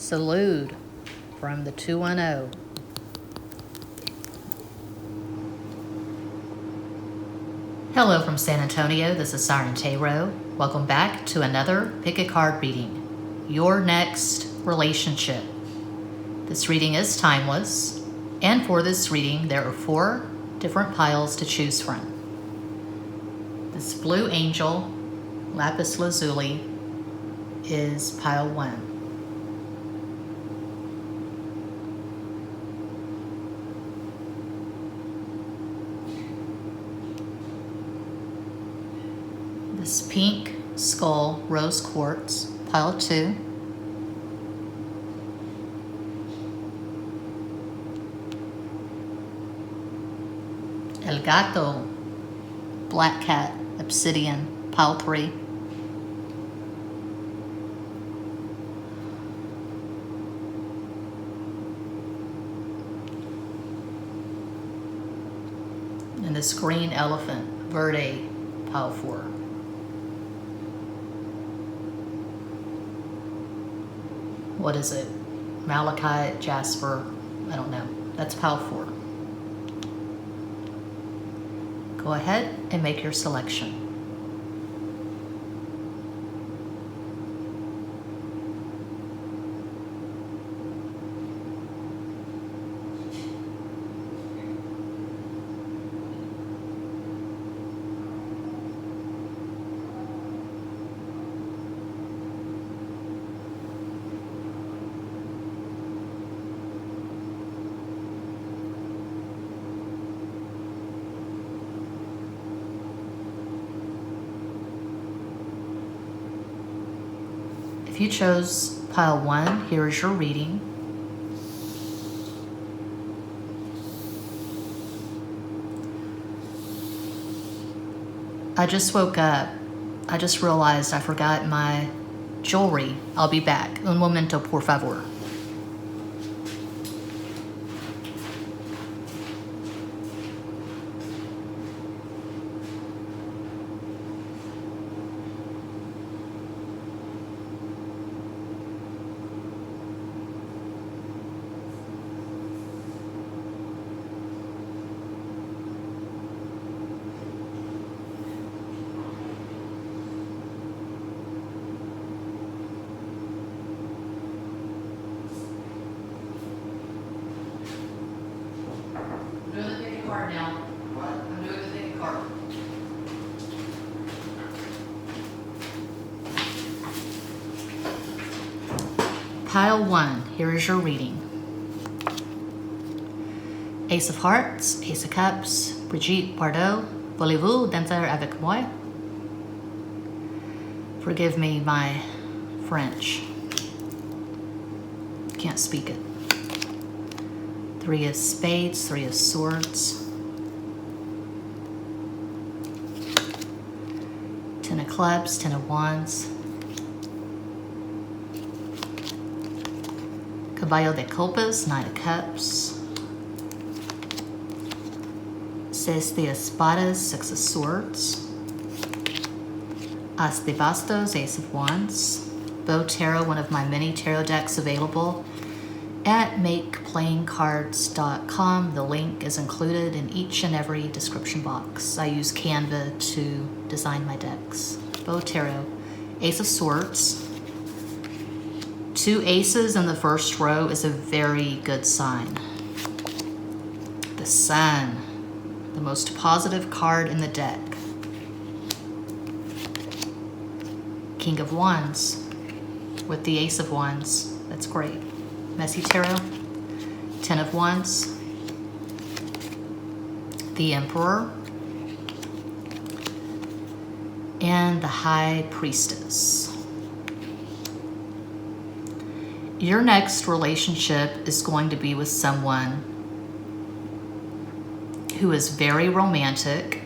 Salud from the 210. Hello from San Antonio, this is Siren Tarot. Welcome back to another Pick a Card reading. Your next relationship. This reading is timeless, and for this reading there are 4 different piles to choose from. This Blue Angel, Lapis Lazuli, is pile 1. This Pink Skull, Rose Quartz, pile 2. El Gato, Black Cat, Obsidian, pile 3. And this Green Elephant, Verde, pile 4. What is it? Malachite, Jasper, I don't know. That's pile 4. Go ahead and make your selection. If you chose pile 1, here is your reading. I just woke up. I just realized I forgot my jewelry. I'll be back. Un momento, por favor. Now. What? I'm doing the thing card. Pile 1, here is your reading. Ace of Hearts, Ace of Cups, Brigitte Bardot, voulez-vous danser avec moi? Forgive me my French. Can't speak it. 3 of Spades, 3 of Swords. 10 of Clubs, 10 of Wands. Caballo de Copas, 9 of Cups. 6 de Espadas, 6 of Swords. As de Bastos, Ace of Wands. Bow Tarot, one of my many tarot decks available at makeplayingcards.com. The link is included in each and every description box. I use Canva to design my decks. Bow Tarot, Ace of Swords. 2 aces in the first row is a very good sign. The Sun, the most positive card in the deck. King of Wands with the Ace of Wands. That's great. Messy Tarot, 10 of Wands, the Emperor, and the High Priestess. Your next relationship is going to be with someone who is very romantic,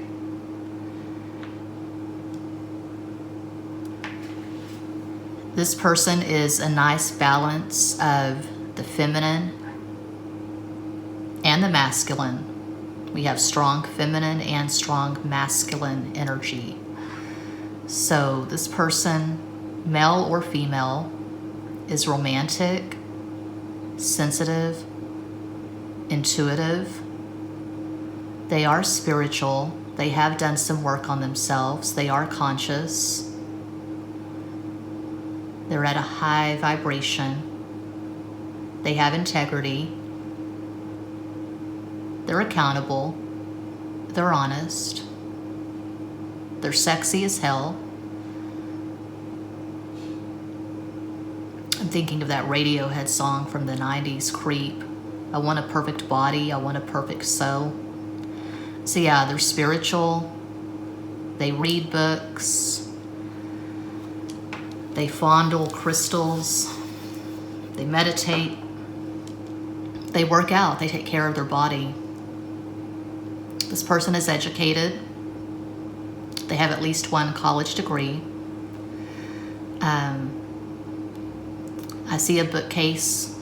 this person is a nice balance of the feminine and the masculine. We have strong feminine and strong masculine energy. So this person, male or female, is romantic, sensitive, intuitive. They are spiritual. They have done some work on themselves. They are conscious. They're at a high vibration. They have integrity. They're accountable. They're honest. They're sexy as hell. I'm thinking of that Radiohead song from the 90s, Creep. I want a perfect body. I want a perfect soul. So yeah, they're spiritual. They read books. They fondle crystals. They meditate. They work out. They take care of their body. This person is educated. They have at least one college degree. I see a bookcase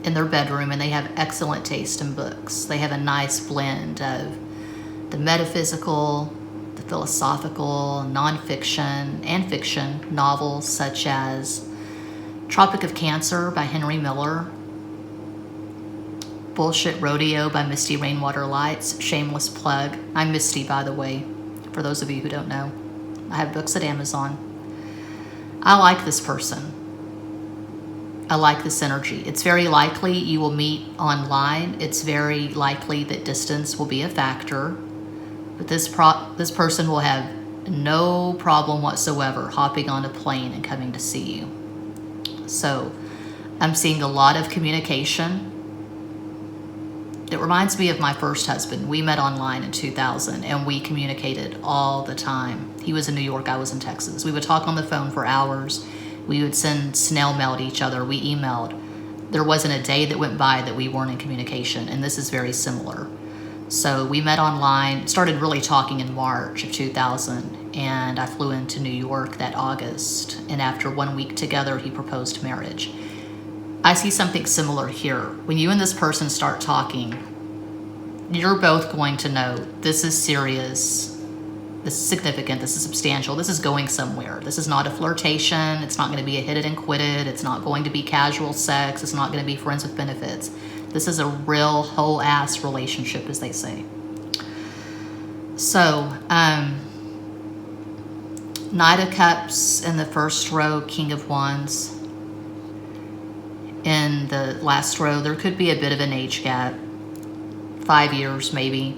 in their bedroom, and they have excellent taste in books. They have a nice blend of the metaphysical, the philosophical, nonfiction, and fiction novels such as Tropic of Cancer by Henry Miller, Bullshit Rodeo by Misty Rainwater Lights. Shameless plug. I'm Misty, by the way, for those of you who don't know. I have books at Amazon. I like this person. I like this energy. It's very likely you will meet online. It's very likely that distance will be a factor. But this person will have no problem whatsoever hopping on a plane and coming to see you. So I'm seeing a lot of communication. It reminds me of my first husband. We met online in 2000 and we communicated all the time. He was in New York, I was in Texas. We would talk on the phone for hours. We would send snail mail to each other. We emailed. There wasn't a day that went by that we weren't in communication, and this is very similar. So we met online, started really talking in March of 2000, and I flew into New York that August, and after 1 week together, he proposed marriage. I see something similar here. When you and this person start talking, you're both going to know this is serious. This is significant, this is substantial, this is going somewhere. This is not a flirtation, it's not going to be a hit it and quit it, it's not going to be casual sex, it's not going to be friends with benefits. This is a real whole ass relationship, as they say. So, Knight of Cups in the first row, King of Wands. In the last row, there could be a bit of an age gap. 5 years, maybe.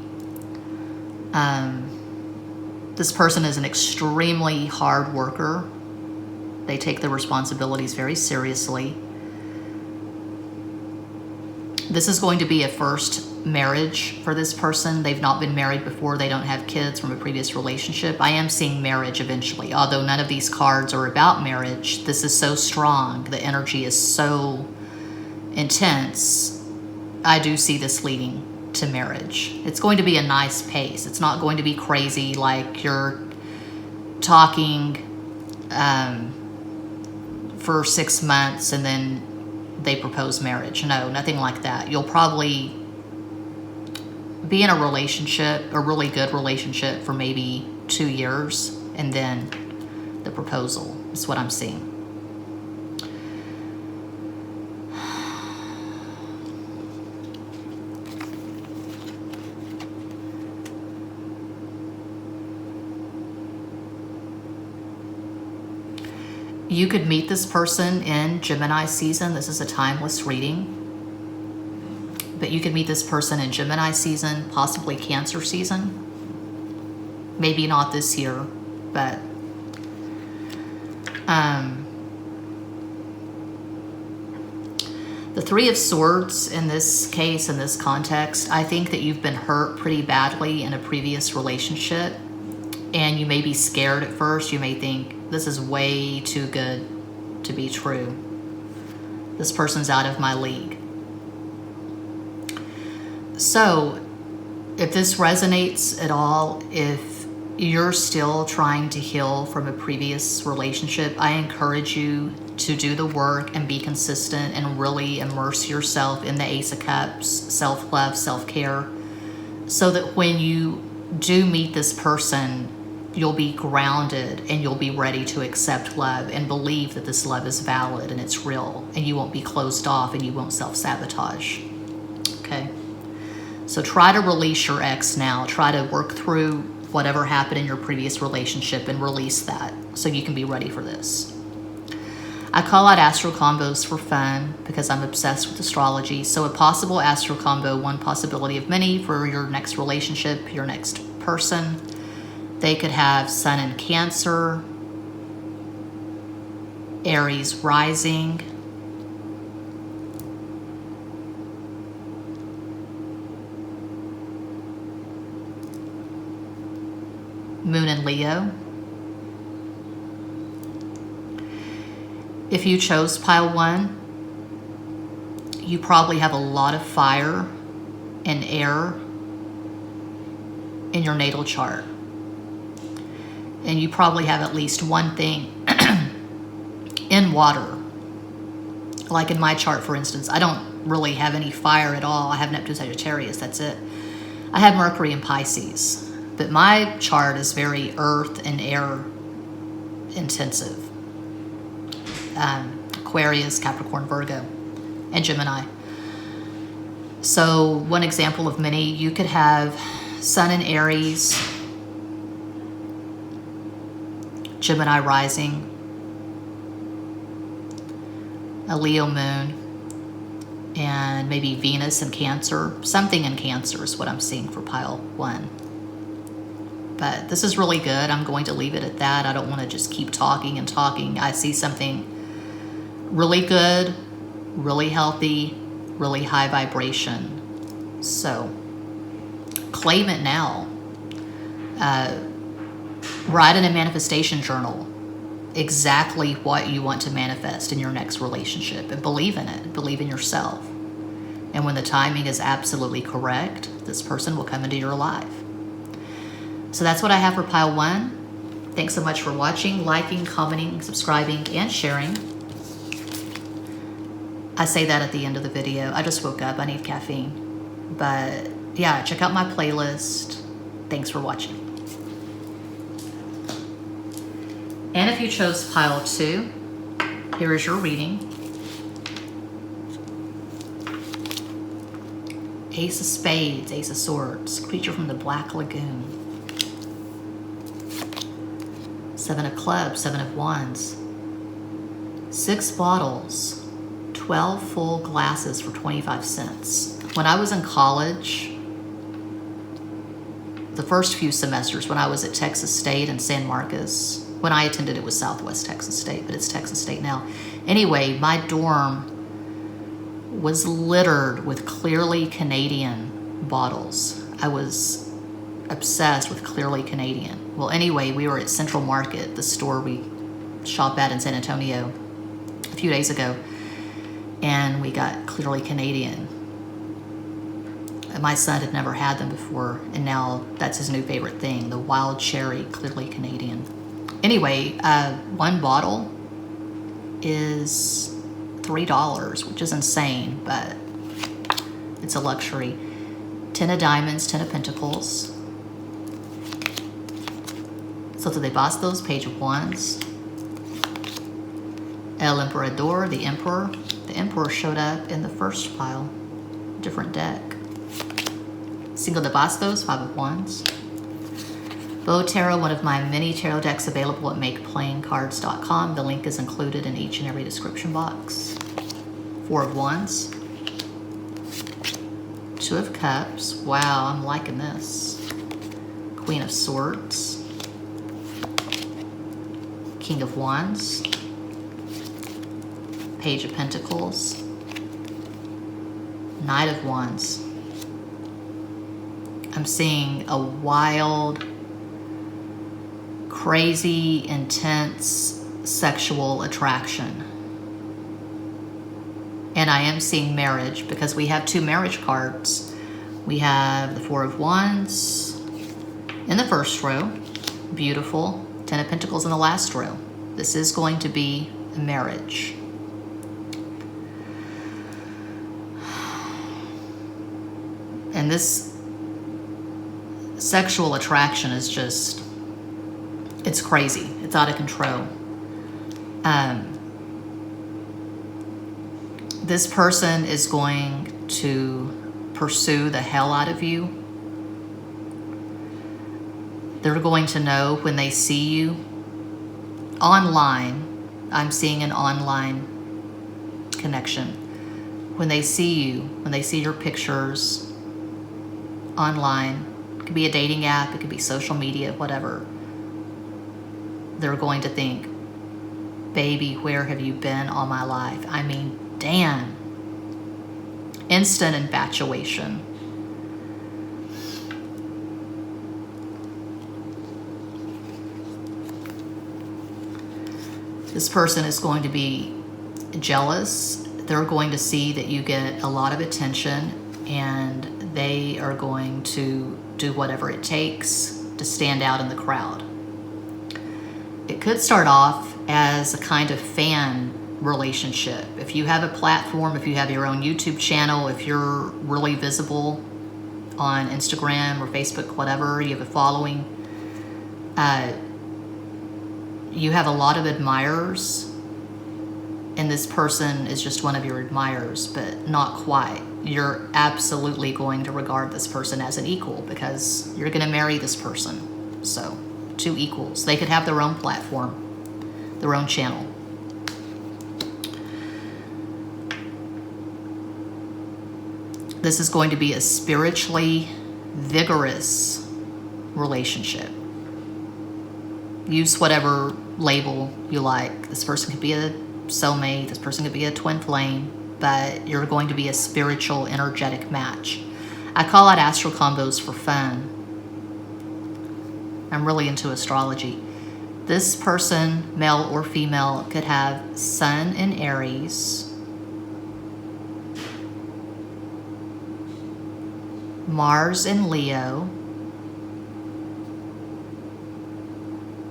This person is an extremely hard worker. They take their responsibilities very seriously. This is going to be a first marriage for this person. They've not been married before. They don't have kids from a previous relationship. I am seeing marriage eventually. Although none of these cards are about marriage, this is so strong. The energy is so intense. I do see this leading to marriage. It's going to be a nice pace. It's not going to be crazy like you're talking for 6 months and then they propose marriage. No, nothing like that. You'll probably be in a relationship, a really good relationship, for maybe 2 years, and then the proposal is what I'm seeing. You could meet this person in Gemini season. This is a timeless reading. But you could meet this person in Gemini season, possibly Cancer season. Maybe not this year, but the Three of Swords in this case, in this context, I think that you've been hurt pretty badly in a previous relationship. And you may be scared at first. You may think, this is way too good to be true. This person's out of my league. So, if this resonates at all, if you're still trying to heal from a previous relationship, I encourage you to do the work and be consistent and really immerse yourself in the Ace of Cups, self-love, self-care, so that when you do meet this person, you'll be grounded and you'll be ready to accept love and believe that this love is valid and it's real, and you won't be closed off and you won't self-sabotage. Okay? So try to release your ex now. Try to work through whatever happened in your previous relationship and release that so you can be ready for this. I call out astro combos for fun because I'm obsessed with astrology. So a possible astro combo, one possibility of many for your next relationship, your next person. They could have Sun in Cancer, Aries rising, Moon in Leo. If you chose pile 1, you probably have a lot of fire and air in your natal chart. And you probably have at least one thing in water. Like in my chart, for instance, I don't really have any fire at all. I have Neptune Sagittarius, that's it. I have Mercury in Pisces. But my chart is very earth and air intensive. Aquarius, Capricorn, Virgo, and Gemini. So one example of many, you could have Sun in Aries, Gemini rising, a Leo moon, and maybe Venus in Cancer. Something in Cancer is what I'm seeing for pile 1. But this is really good. I'm going to leave it at that. I don't want to just keep talking and talking. I see something really good, really healthy, really high vibration. So claim it now. Write in a manifestation journal exactly what you want to manifest in your next relationship, and believe in it. Believe in yourself. And when the timing is absolutely correct, this person will come into your life. So that's what I have for pile 1. Thanks so much for watching, liking, commenting, subscribing, and sharing. I say that at the end of the video. I just woke up. I need caffeine. But yeah, check out my playlist. Thanks for watching. And if you chose pile 2, here is your reading. Ace of Spades, Ace of Swords, creature from the Black Lagoon. 7 of Clubs, 7 of Wands. 6 bottles. 12 full glasses for 25 cents. When I was in college, the first few semesters when I was at Texas State and San Marcos, when I attended it was Southwest Texas State, but it's Texas State now. Anyway, my dorm was littered with Clearly Canadian bottles. I was obsessed with Clearly Canadian. Well, anyway, we were at Central Market, the store we shop at in San Antonio, a few days ago. And we got Clearly Canadian. And my son had never had them before, and now that's his new favorite thing, the Wild Cherry Clearly Canadian. Anyway, 1 bottle is $3, which is insane, but it's a luxury. 10 of Diamonds, 10 of Pentacles. So de Bastos, Page of Wands. El Emperador, the Emperor. The Emperor showed up in the first pile, different deck. Cinco de Bastos, 5 of Wands. Bow Tarot, one of my many tarot decks available at MakePlayingCards.com. The link is included in each and every description box. 4 of Wands. 2 of Cups. Wow, I'm liking this. Queen of Swords. King of Wands. Page of Pentacles. Knight of Wands. I'm seeing a wild, crazy, intense sexual attraction. And I am seeing marriage because we have 2 marriage cards. We have the 4 of Wands in the first row. Beautiful. 10 of Pentacles in the last row. This is going to be a marriage. And this sexual attraction is just It's crazy. It's out of control. This person is going to pursue the hell out of you. They're going to know when they see you online. I'm seeing an online connection. When they see you, when they see your pictures online, it could be a dating app, it could be social media, whatever, they're going to think, baby, where have you been all my life? I mean, damn. Instant infatuation. This person is going to be jealous. They're going to see that you get a lot of attention, and they are going to do whatever it takes to stand out in the crowd. It could start off as a kind of fan relationship. If you have a platform, if you have your own YouTube channel, if you're really visible on Instagram or Facebook, whatever, you have a following, you have a lot of admirers, and this person is just one of your admirers, but not quite. You're absolutely going to regard this person as an equal because you're going to marry this person. So, two equals. They could have their own platform, their own channel. This is going to be a spiritually vigorous relationship. Use whatever label you like. This person could be a soulmate, this person could be a twin flame, but you're going to be a spiritual, energetic match. I call out astral combos for fun. I'm really into astrology. This person, male or female, could have Sun in Aries, Mars in Leo,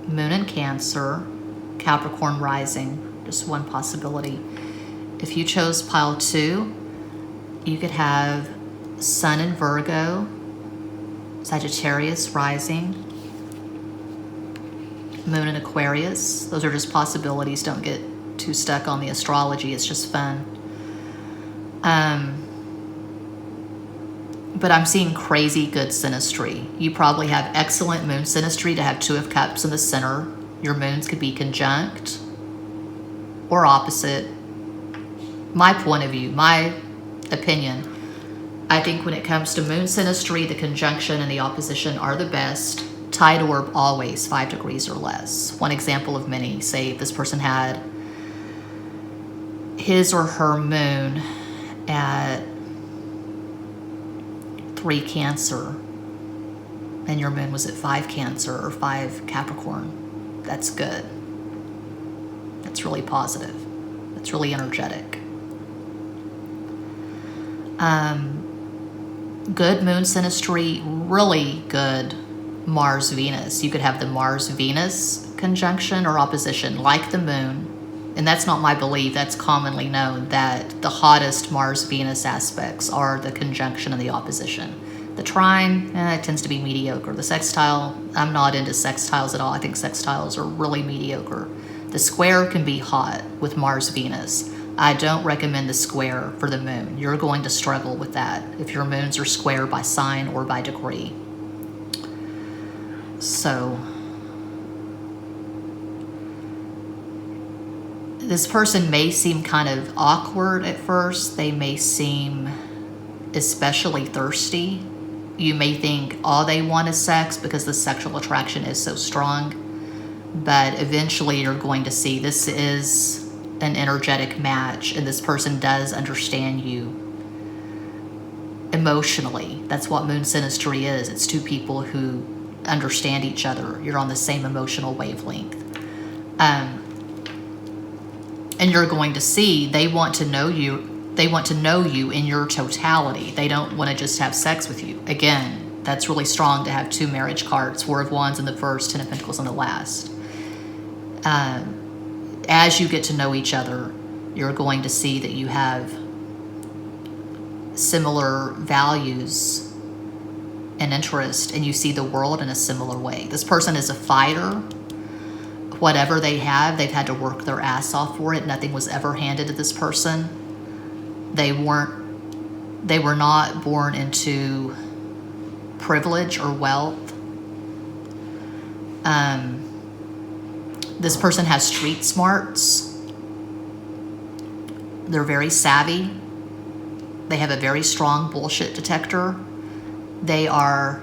Moon in Cancer, Capricorn rising, just one possibility. If you chose pile 2, you could have Sun in Virgo, Sagittarius rising, Moon in Aquarius. Those are just possibilities. Don't get too stuck on the astrology. It's just fun. But I'm seeing crazy good synastry. You probably have excellent moon synastry to have 2 of Cups in the center. Your moons could be conjunct or opposite. My point of view, my opinion, I think when it comes to moon synastry, the conjunction and the opposition are the best. Tide orb always 5 degrees or less. One example of many. Say if this person had his or her moon at 3 Cancer and your moon was at 5 Cancer or 5 Capricorn, that's good. That's really positive. That's really energetic. Good moon synastry, really good Mars-Venus. You could have the Mars-Venus conjunction or opposition, like the moon. And that's not my belief. That's commonly known that the hottest Mars-Venus aspects are the conjunction and the opposition. The trine, it tends to be mediocre. The sextile, I'm not into sextiles at all. I think sextiles are really mediocre. The square can be hot with Mars-Venus. I don't recommend the square for the moon. You're going to struggle with that if your moons are square by sign or by degree. So, this person may seem kind of awkward at first. They may seem especially thirsty. You may think all they want is sex because the sexual attraction is so strong. But eventually you're going to see this is an energetic match, and this person does understand you emotionally. That's what moon synastry is. It's 2 people who understand each other. You're on the same emotional wavelength. And you're going to see they want to know you. They want to know you in your totality. They don't want to just have sex with you. Again, that's really strong to have 2 marriage cards, 4 of Wands in the first, 10 of Pentacles in the last. As you get to know each other, you're going to see that you have similar values and interest, and you see the world in a similar way. This person is a fighter. whatever they have, they've had to work their ass off for it. Nothing was ever handed to this person. They were not born into privilege or wealth. This person has street smarts. They're very savvy. They have a very strong bullshit detector. They are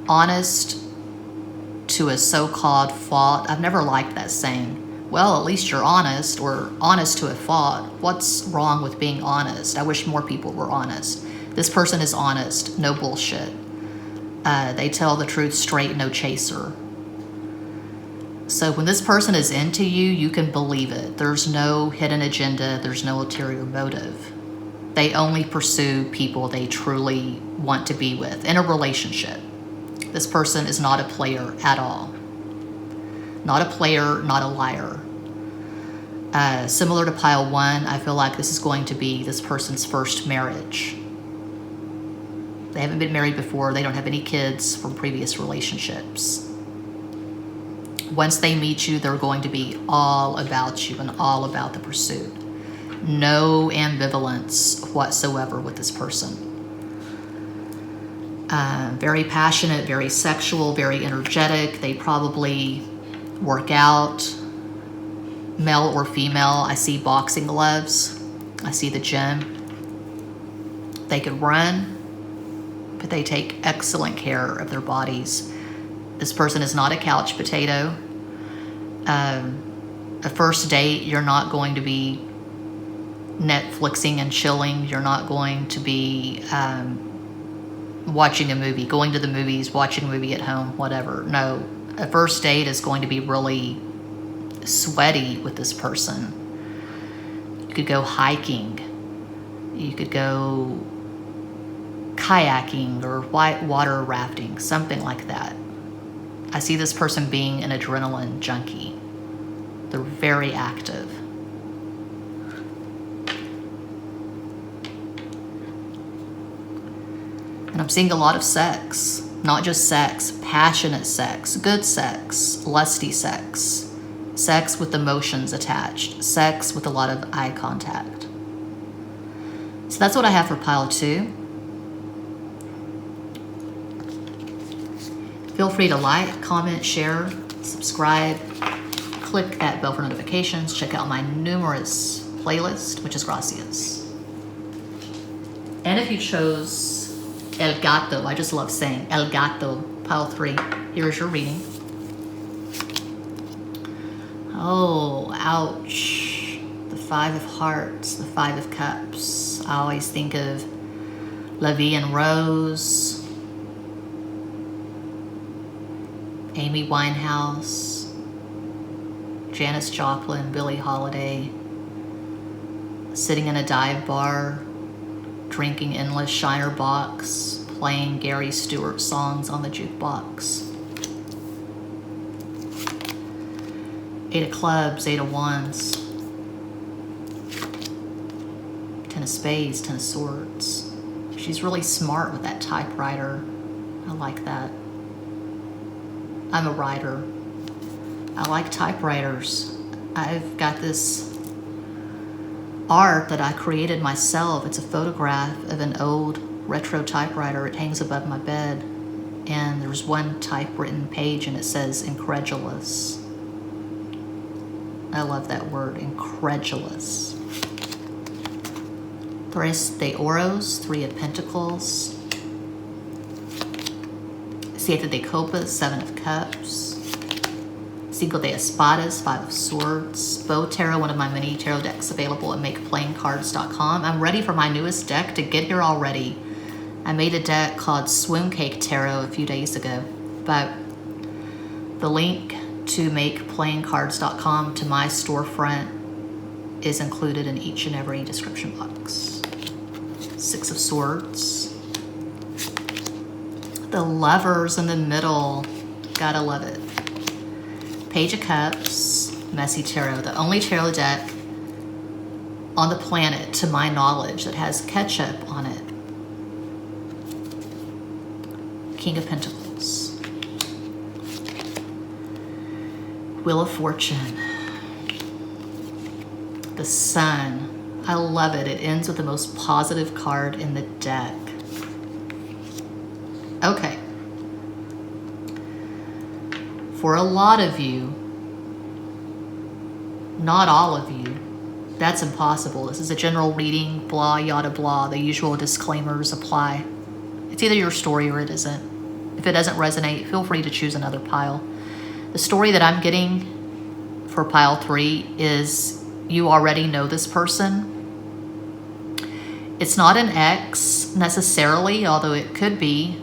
honest to a so-called fault. I've never liked that saying. Well, at least you're honest, or honest to a fault. What's wrong with being honest? I wish more people were honest. This person is honest, no bullshit. They tell the truth straight, no chaser. So when this person is into you, you can believe it. There's no hidden agenda. There's no ulterior motive. They only pursue people they truly want to be with in a relationship. This person is not a player at all. Not a player, not a liar. Similar to pile 1, I feel like this is going to be this person's first marriage. They haven't been married before. They don't have any kids from previous relationships. Once they meet you, they're going to be all about you and all about the pursuit. No ambivalence whatsoever with this person. Very passionate, very sexual, very energetic. They probably work out, male or female. I see boxing gloves. I see the gym. They could run, but they take excellent care of their bodies. This person is not a couch potato. A first date, you're not going to be Netflixing and chilling. You're not going to be watching a movie, going to the movies, watching a movie at home, whatever. No, a first date is going to be really sweaty with this person. You could go hiking. You could go kayaking or white water rafting, something like that. I see this person being an adrenaline junkie. They're very active. And I'm seeing a lot of sex. Not just sex, passionate sex, good sex, lusty sex, sex with emotions attached, sex with a lot of eye contact. So that's what I have for pile 2. Feel free to like, comment, share, subscribe, click that bell for notifications, check out my numerous playlist, muchas gracias. And if you chose El Gato, I just love saying El Gato, pile 3, here's your reading. Oh, ouch. The 5 of Hearts, the 5 of Cups. I always think of La Vie en Rose, Amy Winehouse, Janis Joplin, Billie Holiday, sitting in a dive bar, drinking endless Shiner box, playing Gary Stewart songs on the jukebox. 8 of Clubs, 8 of Wands, 10 of Spades, 10 of Swords. She's really smart with that typewriter. I like that. I'm a writer. I like typewriters. I've got this art that I created myself. It's a photograph of an old retro typewriter. It hangs above my bed. And there's one typewritten page and it says incredulous. I love that word, incredulous. Tres de Oros, 3 of Pentacles. Siete de Copas, 7 of Cups. Cinco de Espadas, 5 of Swords. Bow Tarot, one of my mini tarot decks available at MakePlayingCards.com. I'm ready for my newest deck to get here already. I made a deck called Swim Cake Tarot a few days ago, but the link to MakePlayingCards.com to my storefront is included in each and every description box. 6 of Swords. The Lovers in the middle. Gotta love it. Page of Cups, Messy Tarot. The only tarot deck on the planet, to my knowledge, that has ketchup on it. King of Pentacles. Wheel of Fortune. The Sun. I love it. It ends with the most positive card in the deck. Okay. For a lot of you, not all of you, that's impossible. This is a general reading, blah, yada, blah. The usual disclaimers apply. It's either your story or it isn't. If it doesn't resonate, feel free to choose another pile. The story that I'm getting for pile 3 is you already know this person. It's not an ex necessarily, although it could be.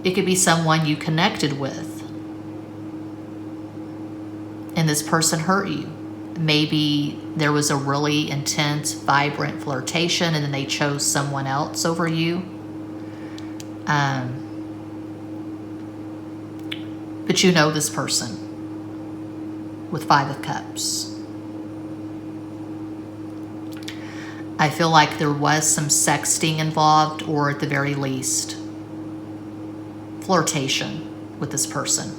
It could be someone you connected with. And this person hurt you. Maybe there was a really intense, vibrant flirtation and then they chose someone else over you. But you know this person with 5 of Cups. I feel like there was some sexting involved, or at the very least, flirtation with this person.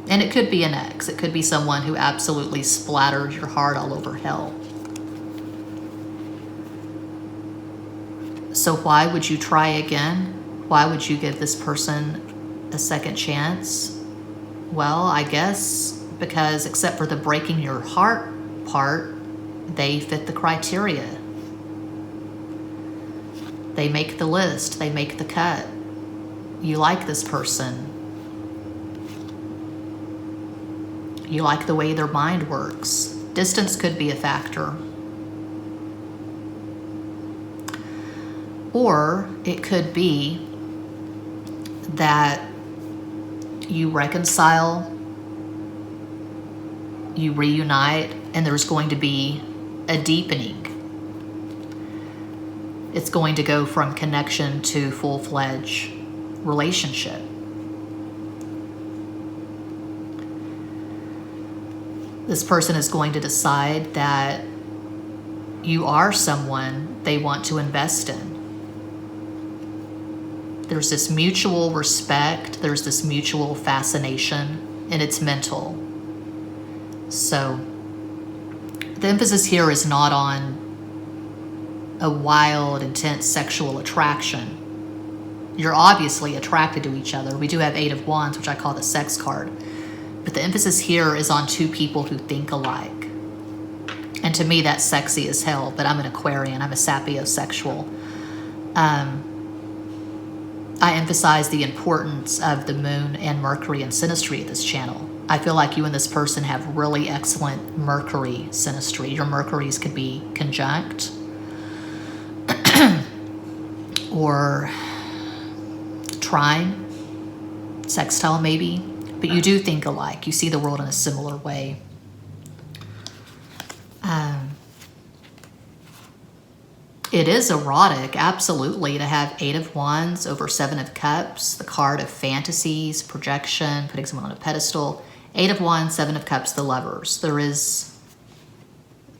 And it could be an ex. It could be someone who absolutely splattered your heart all over hell. So why would you try again? Why would you give this person a second chance? Well, I guess because except for the breaking your heart part, they fit the criteria. They make the list. They make the cut. You like this person. You like the way their mind works. Distance could be a factor. Or it could be that you reconcile, you reunite, and there's going to be a deepening. It's going to go from connection to full-fledged relationship. This person is going to decide that you are someone they want to invest in. There's this mutual respect, there's this mutual fascination, and it's mental. So the emphasis here is not on a wild, intense sexual attraction. You're obviously attracted to each other. We do have 8 of Wands, which I call the sex card. But the emphasis here is on 2 people who think alike. And to me, that's sexy as hell, but I'm an Aquarian. I'm a sapiosexual. I emphasize the importance of the moon and Mercury and synastry at this channel. I feel like you and this person have really excellent Mercury synastry. Your Mercuries could be conjunct or trine, sextile maybe, but you do think alike. You see the world in a similar way. It is erotic, absolutely, to have 8 of Wands over 7 of Cups, the card of fantasies, projection, putting someone on a pedestal. 8 of Wands, 7 of Cups, the lovers. There is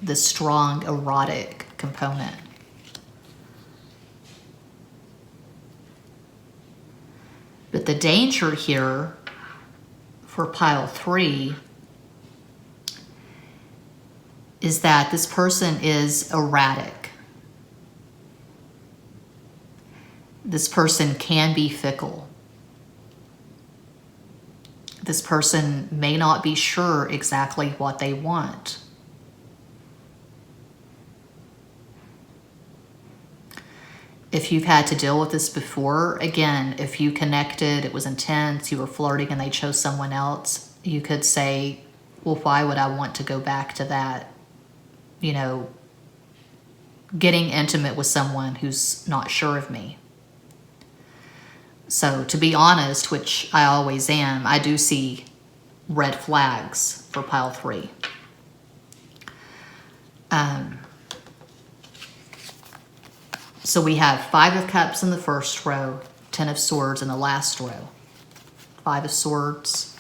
this strong erotic component. But the danger here for pile 3 is that this person is erratic. This person can be fickle. This person may not be sure exactly what they want. If you've had to deal with this before, again, if you connected, it was intense, you were flirting and they chose someone else, you could say, well, why would I want to go back to that? You know, getting intimate with someone who's not sure of me. So to be honest, which I always am, I do see red flags for pile 3. So we have 5 of Cups in the first row, 10 of Swords in the last row. 5 of Swords.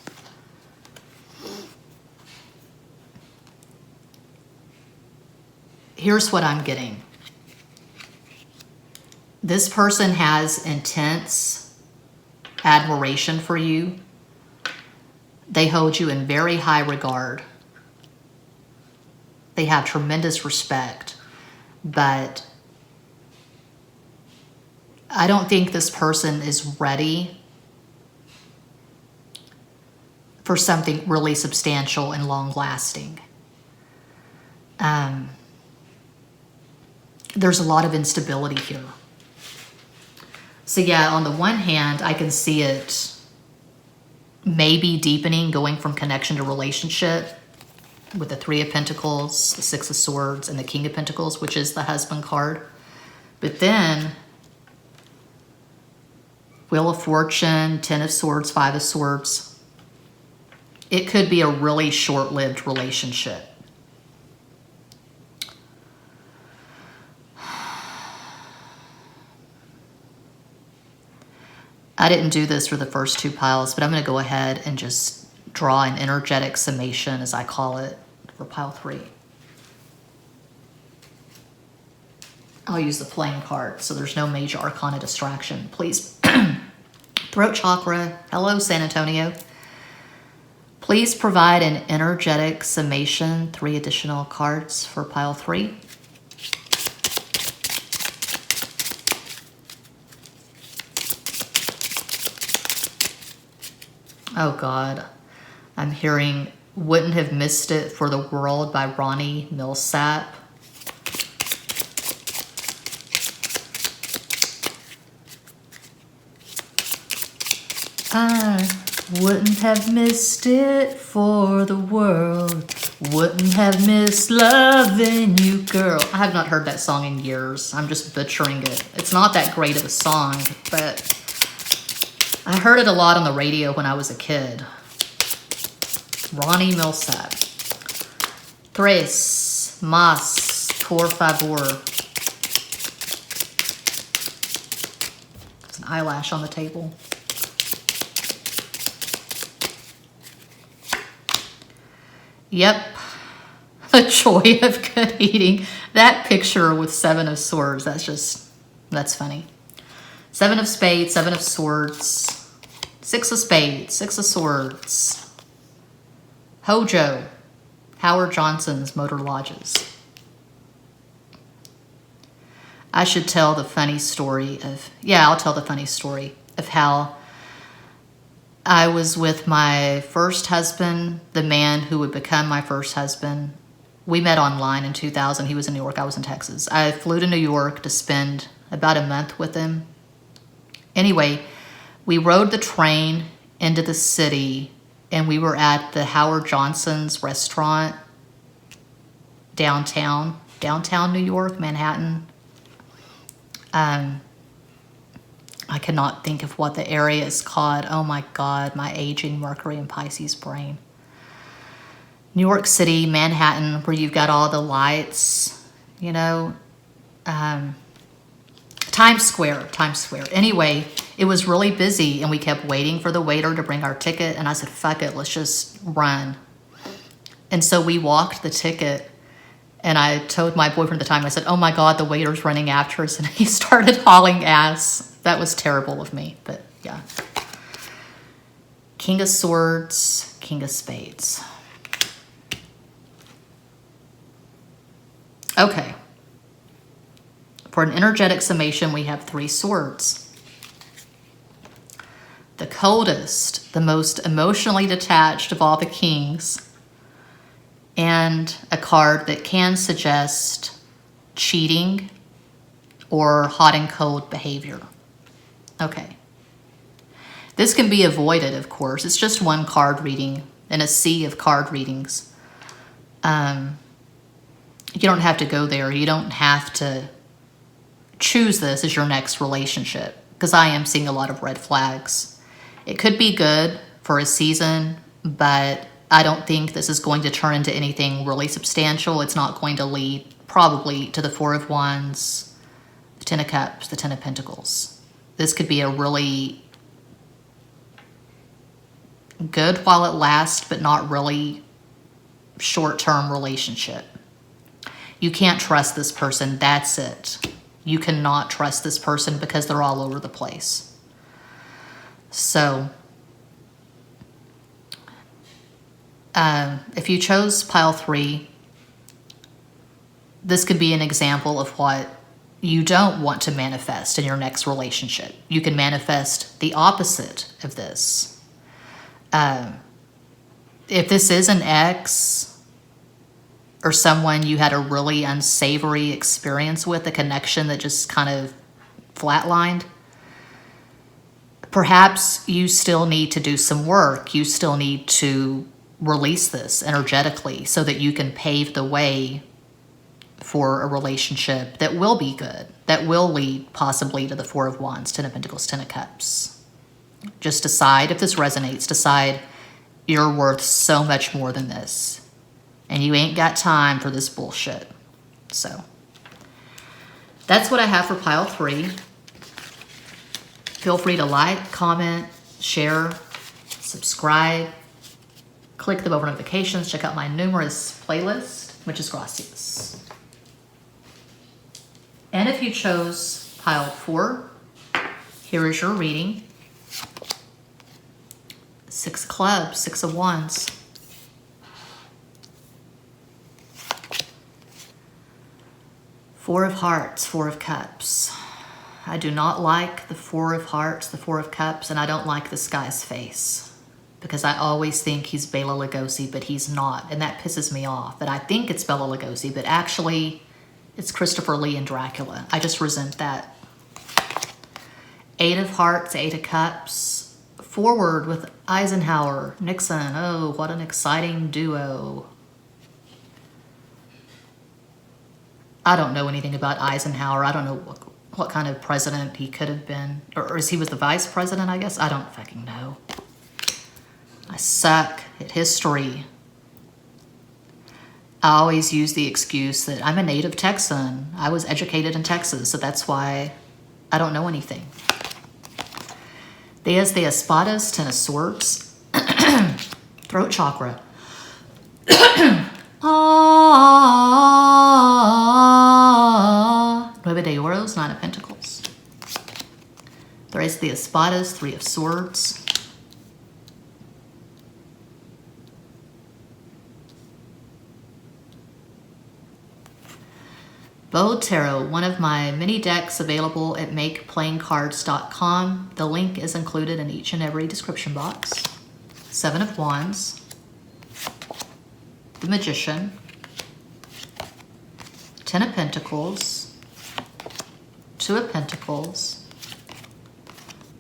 Here's what I'm getting. This person has intense admiration for you. They hold you in very high regard. They have tremendous respect, but I don't think this person is ready for something really substantial and long-lasting. There's a lot of instability here. So yeah, on the one hand, I can see it maybe deepening, going from connection to relationship with the Three of Pentacles, the Six of Swords, and the King of Pentacles, which is the husband card. But then, Wheel of Fortune, Ten of Swords, Five of Swords. It could be a really short-lived relationship. I didn't do this for the first two piles, but I'm going to go ahead and just draw an energetic summation, as I call it, for pile 3. I'll use the plain card, so there's no major arcana distraction. Please, throat chakra, hello San Antonio. Please provide an energetic summation, 3 additional cards for pile 3. Oh God, I'm hearing Wouldn't Have Missed It for the World by Ronnie Milsap. I wouldn't have missed it for the world. Wouldn't have missed loving you, girl. I have not heard that song in years. I'm just butchering it. It's not that great of a song, but I heard it a lot on the radio when I was a kid. Ronnie Milsap. Tres más, por favor. There's an eyelash on the table. Yep. A joy of good eating. That picture with 7 of Swords, that's funny. 7 of Spades, 7 of Swords. 6 of Spades, 6 of Swords. Hojo, Howard Johnson's Motor Lodges. I should tell the funny story of, I'll tell the funny story of how I was with my first husband, the man who would become my first husband. We met online in 2000. He was in New York, I was in Texas. I flew to New York to spend about a month with him. Anyway, we rode the train into the city, and we were at the Howard Johnson's restaurant downtown New York, Manhattan. I cannot think of what the area is called. Oh my God, my aging Mercury and Pisces brain. New York City, Manhattan, where you've got all the lights, you know. Times Square. Anyway, it was really busy, and we kept waiting for the waiter to bring our ticket, and I said, fuck it, let's just run. And so we walked the ticket, and I told my boyfriend at the time, I said, oh my God, the waiter's running after us, and he started hauling ass. That was terrible of me, but yeah. King of Swords, King of Spades. Okay. For an energetic summation, we have 3 swords. The coldest, the most emotionally detached of all the kings, and a card that can suggest cheating or hot and cold behavior. Okay. This can be avoided, of course. It's just one card reading in a sea of card readings. You don't have to go there. You don't have to choose this as your next relationship, because I am seeing a lot of red flags. It could be good for a season, but I don't think this is going to turn into anything really substantial. It's not going to lead probably to the 4 of Wands, the 10 of Cups, the 10 of Pentacles. This could be a really good while it lasts, but not really short-term relationship. You can't trust this person. That's it. You cannot trust this person because they're all over the place. So If you chose pile 3, this could be an example of what you don't want to manifest in your next relationship. You can manifest the opposite of this. If this is an ex or someone you had a really unsavory experience with, a connection that just kind of flatlined, perhaps you still need to do some work. You still need to release this energetically so that you can pave the way for a relationship that will be good, that will lead possibly to the 4 of Wands, 10 of Pentacles, 10 of Cups. Just decide, if this resonates, decide you're worth so much more than this. And you ain't got time for this bullshit. So that's what I have for pile 3. Feel free to like, comment, share, subscribe, click the bell for notifications, check out my numerous playlists. Muchas gracias. And if you chose pile 4, here is your reading. 6 of Clubs, 6 of Wands. Four of Hearts, 4 of Cups. I do not like the 4 of Hearts, the 4 of Cups, and I don't like this guy's face because I always think he's Bela Lugosi, but he's not, and that pisses me off. That I think it's Bela Lugosi, but actually it's Christopher Lee and Dracula. I just resent that. 8 of Hearts, 8 of Cups. Forward with Eisenhower, Nixon. Oh, what an exciting duo. I don't know anything about Eisenhower. I don't know what kind of president he could have been. Or he was the vice president, I guess? I don't fucking know. I suck at history. I always use the excuse that I'm a native Texan. I was educated in Texas, so that's why I don't know anything. Diez de Espadas, 10 of Swords. Throat chakra. Nueve de Oros, 9 of Pentacles. Tres de Espadas, 3 of Swords. Bode Tarot, one of my mini decks available at makeplayingcards.com. The link is included in each and every description box. 7 of Wands. The Magician. 10 of Pentacles. 2 of Pentacles.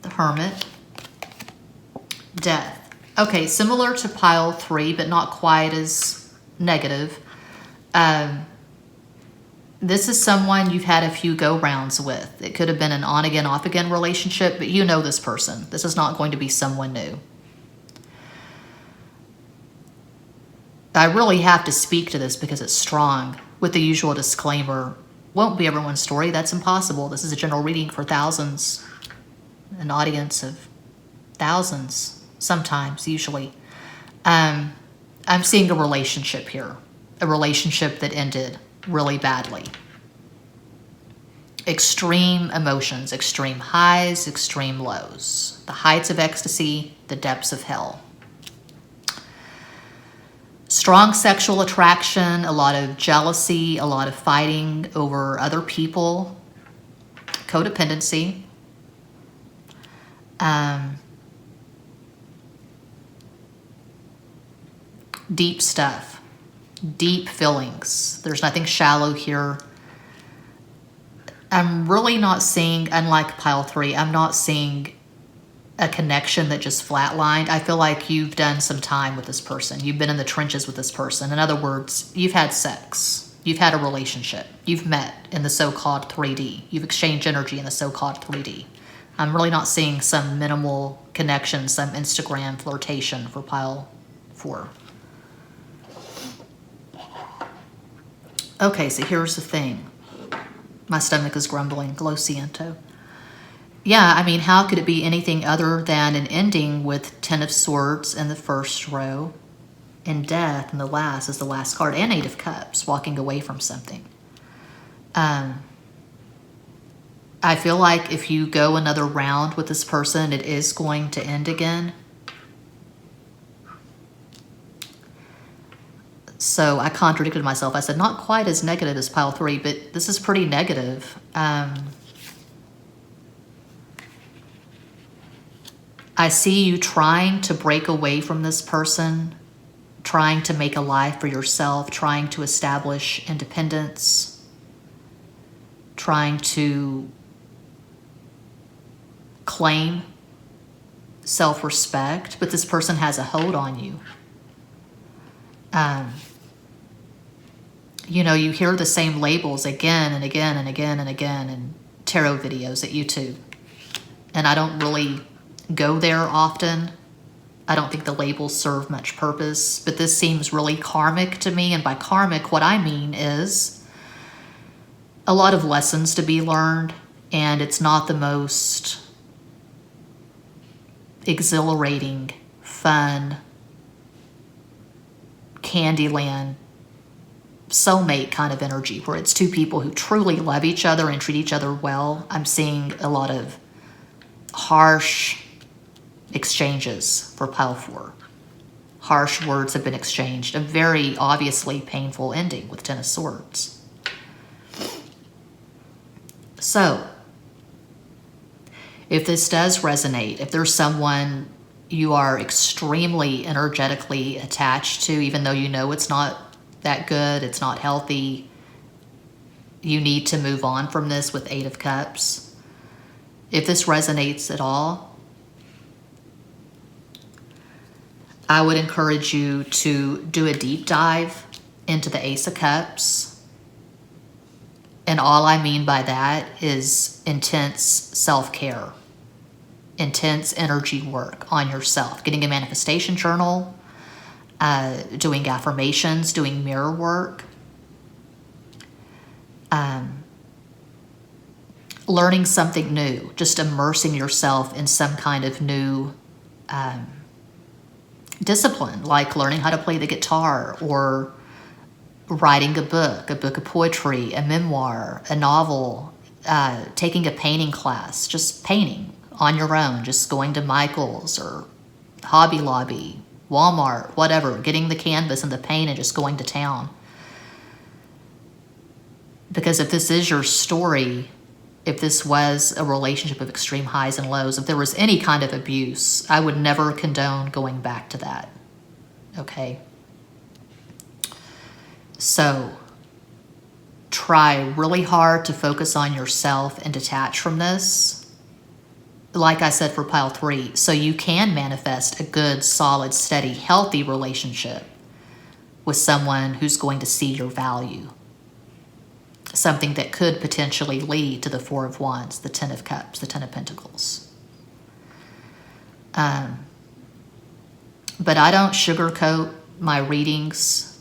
The Hermit. Death. Okay, similar to pile 3, but not quite as negative. This is someone you've had a few go-rounds with. It could have been an on-again, off-again relationship, but you know this person. This is not going to be someone new. I really have to speak to this because it's strong, with the usual disclaimer. Won't be everyone's story. That's impossible. This is a general reading for thousands, an audience of thousands, sometimes, usually. I'm seeing a relationship here, a relationship that ended really badly. Extreme emotions, extreme highs, extreme lows. The heights of ecstasy, the depths of hell. Strong sexual attraction, a lot of jealousy, a lot of fighting over other people, codependency. Deep stuff. Deep feelings. There's nothing shallow here. I'm really not seeing, unlike pile 3, I'm not seeing a connection that just flatlined. I feel like you've done some time with this person. You've been in the trenches with this person. In other words, you've had sex. You've had a relationship. You've met in the so-called 3D. You've exchanged energy in the so-called 3D. I'm really not seeing some minimal connection, some Instagram flirtation for pile 4. Okay, so here's the thing. My stomach is grumbling. Lo siento. Yeah, I mean, how could it be anything other than an ending with 10 of Swords in the first row and Death in the last as the last card, and 8 of Cups, walking away from something. I feel like if you go another round with this person, it is going to end again. So I contradicted myself. I said, not quite as negative as pile 3, but this is pretty negative. I see you trying to break away from this person, trying to make a life for yourself, trying to establish independence, trying to claim self-respect, but this person has a hold on you. You know, you hear the same labels again and again and again and again in tarot videos at YouTube. And I don't really go there often. I don't think the labels serve much purpose, but this seems really karmic to me. And by karmic, what I mean is a lot of lessons to be learned, and it's not the most exhilarating, fun, Candyland, soulmate kind of energy where it's two people who truly love each other and treat each other well. I'm seeing a lot of harsh exchanges for pile 4. Harsh words have been exchanged. A very obviously painful ending with 10 of Swords. So, if this does resonate, if there's someone you are extremely energetically attached to, even though you know it's not that good, it's not healthy, you need to move on from this with 8 of Cups. If this resonates at all, I would encourage you to do a deep dive into the Ace of Cups. And all I mean by that is intense self-care, intense energy work on yourself, getting a manifestation journal, doing affirmations, doing mirror work, learning something new, just immersing yourself in some kind of new discipline, like learning how to play the guitar or writing a book of poetry, a memoir, a novel, taking a painting class, just painting on your own, just going to Michael's or Hobby Lobby, Walmart, whatever, getting the canvas and the paint and just going to town. Because if this is your story, if this was a relationship of extreme highs and lows, if there was any kind of abuse, I would never condone going back to that. Okay? So, try really hard to focus on yourself and detach from this. Like I said for pile 3, so you can manifest a good, solid, steady, healthy relationship with someone who's going to see your value. Something that could potentially lead to the 4 of Wands, the 10 of Cups, the 10 of Pentacles. But I don't sugarcoat my readings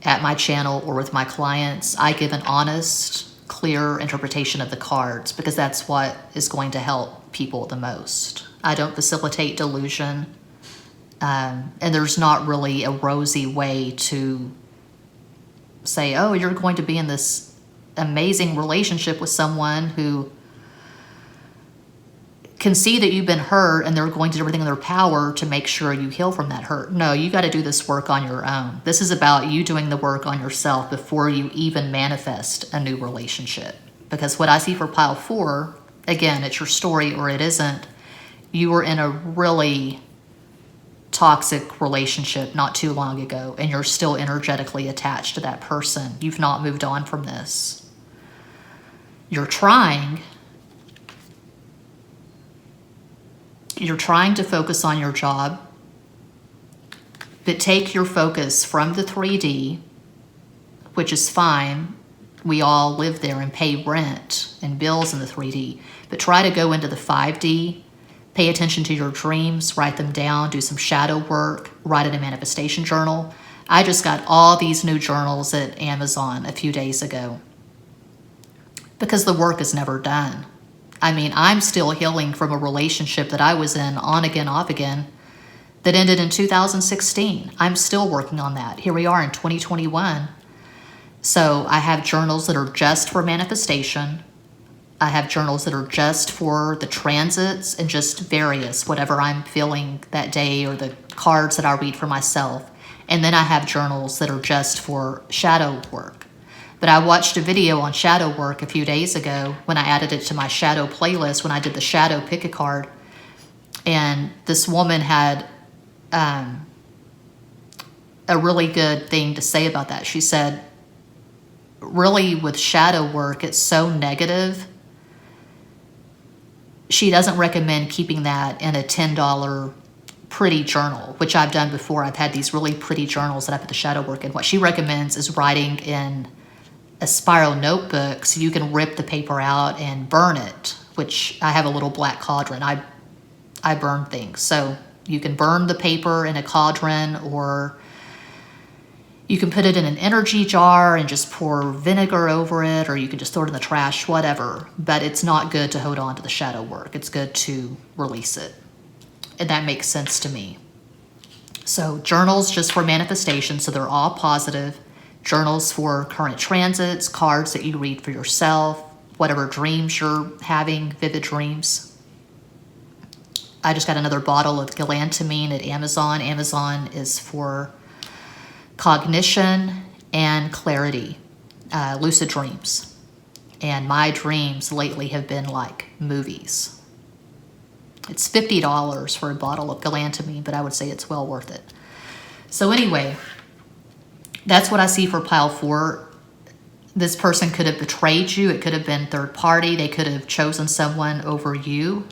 at my channel or with my clients. I give an honest, clear interpretation of the cards because that's what is going to help people the most. I don't facilitate delusion, and there's not really a rosy way to say, oh, you're going to be in this amazing relationship with someone who can see that you've been hurt and they're going to do everything in their power to make sure you heal from that hurt. No, you got to do this work on your own. This is about you doing the work on yourself before you even manifest a new relationship. Because what I see for pile 4, again, it's your story or it isn't. You were in a really toxic relationship not too long ago and you're still energetically attached to that person. You've not moved on from this. You're trying to focus on your job, but take your focus from the 3D, which is fine. We all live there and pay rent and bills in the 3D, but try to go into the 5D, pay attention to your dreams, write them down, do some shadow work, write in a manifestation journal. I just got all these new journals at Amazon a few days ago because the work is never done. I mean, I'm still healing from a relationship that I was in on again, off again, that ended in 2016. I'm still working on that. Here we are in 2021. So I have journals that are just for manifestation. I have journals that are just for the transits and just various, whatever I'm feeling that day or the cards that I read for myself. And then I have journals that are just for shadow work. But I watched a video on shadow work a few days ago when I added it to my shadow playlist when I did the shadow pick a card. And this woman had a really good thing to say about that. She said, really with shadow work, it's so negative. She doesn't recommend keeping that in a $10 pretty journal, which I've done before. I've had these really pretty journals that I put the shadow work in. What she recommends is writing in a spiral notebook so you can rip the paper out and burn it, which I have a little black cauldron. I burn things. So you can burn the paper in a cauldron, or you can put it in an energy jar and just pour vinegar over it, or you can just throw it in the trash, whatever. But it's not good to hold on to the shadow work. It's good to release it. And that makes sense to me. So journals just for manifestation, so they're all positive. Journals for current transits, cards that you read for yourself, whatever dreams you're having, vivid dreams. I just got another bottle of galantamine at Amazon. Amazon is for cognition and clarity, lucid dreams. And my dreams lately have been like movies. It's $50 for a bottle of galantamine, but I would say it's well worth it. So anyway, that's what I see for pile 4. This person could have betrayed you. It could have been third party. They could have chosen someone over you.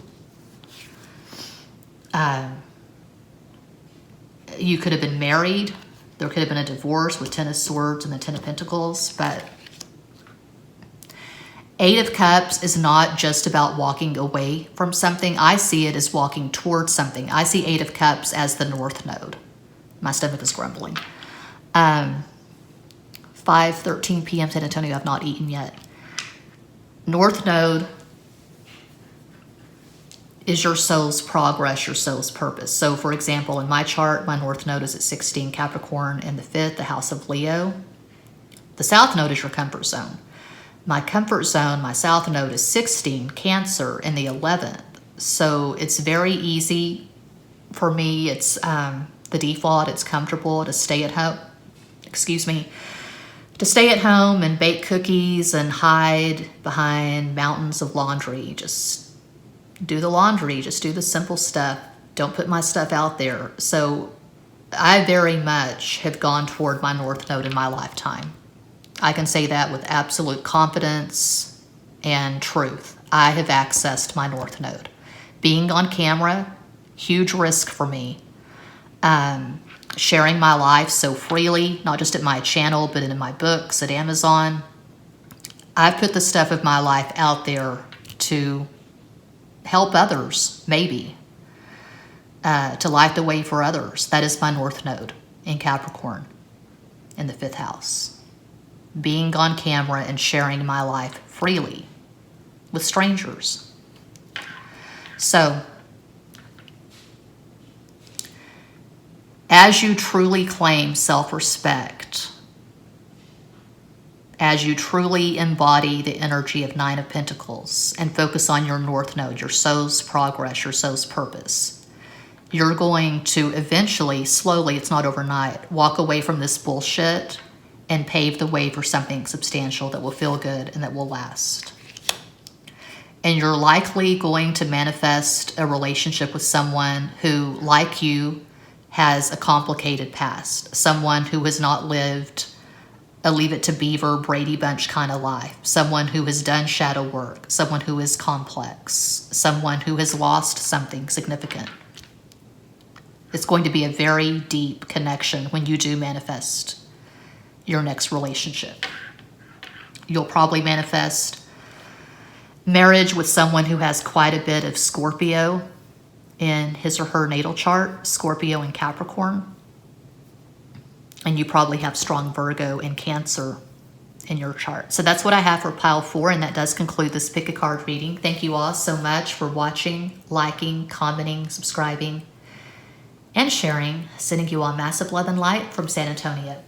You could have been married. There could have been a divorce with 10 of Swords and the 10 of Pentacles. But 8 of Cups is not just about walking away from something. I see it as walking towards something. I see 8 of Cups as the North Node. My stomach is grumbling. 5:13 p.m. San Antonio. I've not eaten yet. North Node is your soul's progress, your soul's purpose. So, for example, in my chart, my North Node is at 16 Capricorn in the 5th, the house of Leo. The South Node is your comfort zone. My comfort zone, my South Node is 16 Cancer in the 11th. So it's very easy for me. It's the default. It's comfortable to stay at home. To stay at home and bake cookies and hide behind mountains of laundry. Just do the laundry. Just do the simple stuff. Don't put my stuff out there. So I very much have gone toward my North Node in my lifetime. I can say that with absolute confidence and truth. I have accessed my North Node. Being on camera, huge risk for me. Sharing my life so freely, not just at my channel, but in my books, at Amazon. I've put the stuff of my life out there to help others, maybe. To light the way for others. That is my North Node in Capricorn in the 5th house. Being on camera and sharing my life freely with strangers. So, as you truly claim self-respect, as you truly embody the energy of 9 of Pentacles and focus on your North Node, your soul's progress, your soul's purpose, you're going to eventually, slowly, it's not overnight, walk away from this bullshit and pave the way for something substantial that will feel good and that will last. And you're likely going to manifest a relationship with someone who, like you, has a complicated past. Someone who has not lived a Leave It to Beaver, Brady Bunch kind of life. Someone who has done shadow work. Someone who is complex. Someone who has lost something significant. It's going to be a very deep connection when you do manifest your next relationship. You'll probably manifest marriage with someone who has quite a bit of Scorpio in his or her natal chart, Scorpio and Capricorn. And you probably have strong Virgo and Cancer in your chart. So that's what I have for pile 4, and that does conclude this pick a card reading. Thank you all so much for watching, liking, commenting, subscribing, and sharing. Sending you all massive love and light from San Antonio.